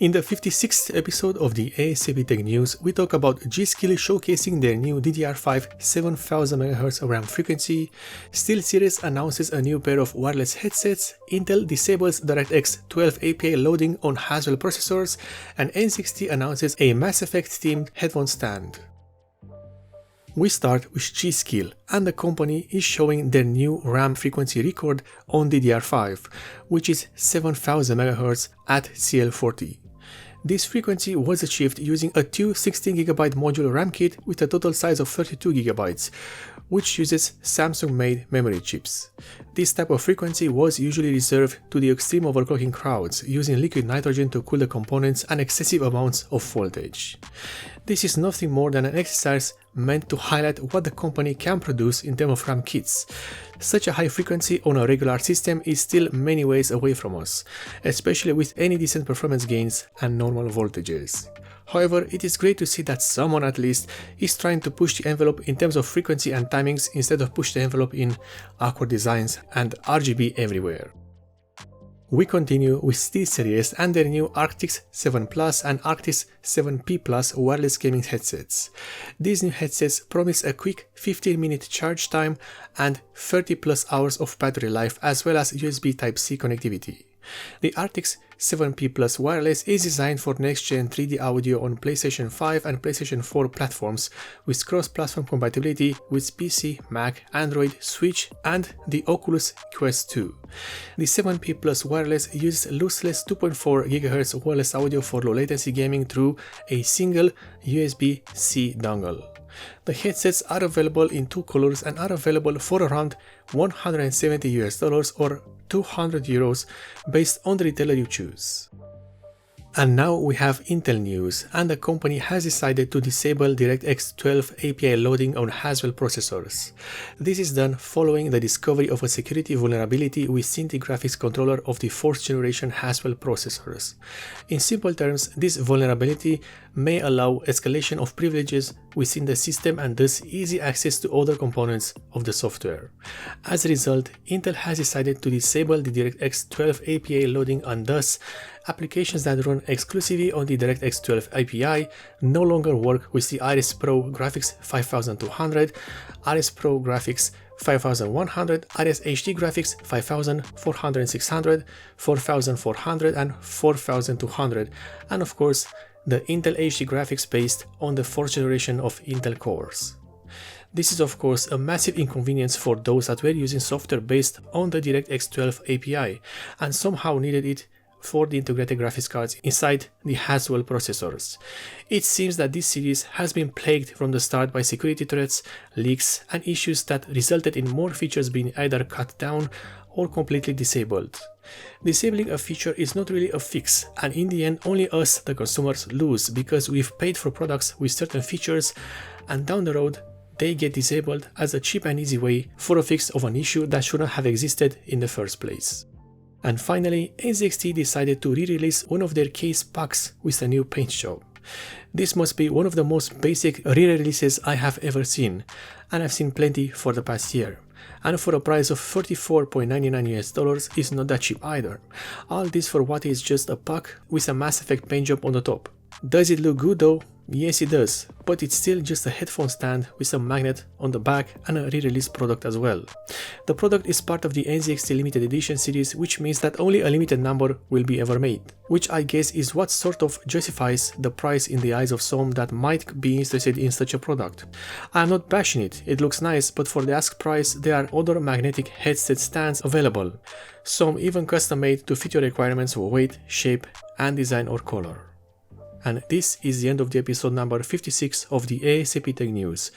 In the 56th episode of the A.S.A.P Tech News, we talk about G.Skill showcasing their new DDR5 7000MHz RAM frequency, SteelSeries announces a new pair of wireless headsets, Intel disables DirectX 12 API loading on Haswell processors, and NZXT announces a Mass Effect-themed headphone stand. We start with G.Skill, and the company is showing their new RAM frequency record on DDR5, which is 7000 MHz at CL40. This frequency was achieved using a 2 16GB module RAM kit with a total size of 32GB, which uses Samsung-made memory chips. This type of frequency was usually reserved to the extreme overclocking crowds, using liquid nitrogen to cool the components and excessive amounts of voltage. This is nothing more than an exercise meant to highlight what the company can produce in terms of RAM kits. Such a high frequency on a regular system is still many ways away from us, especially with any decent performance gains and normal voltages. However, it is great to see that someone at least is trying to push the envelope in terms of frequency and timings instead of push the envelope in awkward designs and RGB everywhere. We continue with SteelSeries and their new Arctis 7 Plus and Arctis 7P Plus wireless gaming headsets. These new headsets promise a quick 15-minute charge time and 30+ hours of battery life, as well as USB Type-C connectivity. The Arctis 7P Plus wireless is designed for next-gen 3D audio on PlayStation 5 and PlayStation 4 platforms, with cross-platform compatibility with PC, Mac, Android, Switch, and the Oculus Quest 2. The 7P Plus wireless uses lossless 2.4 GHz wireless audio for low-latency gaming through a single USB-C dongle. The headsets are available in two colors and are available for around $170 or 200 euros based on the retailer you choose. And now we have Intel news, and the company has decided to disable DirectX 12 API loading on Haswell processors. This is done following the discovery of a security vulnerability within the graphics controller of the 4th generation Haswell processors. In simple terms, this vulnerability may allow escalation of privileges within the system and thus easy access to other components of the software. As a result, Intel has decided to disable the DirectX 12 API loading, and thus applications that run exclusively on the DirectX 12 API no longer work with the RS Pro Graphics 5200, RS Pro Graphics 5100, RS HD Graphics 5000, 400 and 600, 4400 and 4200, and of course the Intel HD graphics based on the 4th generation of Intel cores. This is of course a massive inconvenience for those that were using software based on the DirectX 12 API and somehow needed it for the integrated graphics cards inside the Haswell processors. It seems that this series has been plagued from the start by security threats, leaks, and issues that resulted in more features being either cut down or completely disabled. Disabling a feature is not really a fix, and in the end only us, the consumers, lose because we've paid for products with certain features and down the road they get disabled as a cheap and easy way for a fix of an issue that shouldn't have existed in the first place. And finally, NZXT decided to re-release one of their case packs with a new paint job. This must be one of the most basic re-releases I have ever seen, and I've seen plenty for the past year. And for a price of $44.99 is not that cheap either. All this for what is just a pack with a Mass Effect paint job on the top. Does it look good though? Yes, it does, but it's still just a headphone stand with a magnet on the back and a re-release product as well. The product is part of the NZXT limited edition series, which means that only a limited number will be ever made, which I guess is what sort of justifies the price in the eyes of some that might be interested in such a product. I am not bashing it, it looks nice, but for the asked price there are other magnetic headset stands available, some even custom made to fit your requirements for weight, shape and design or color. And this is the end of the episode number 56 of the A.S.A.P Tech News,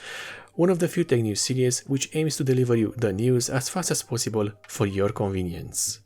one of the few tech news series which aims to deliver you the news as fast as possible for your convenience.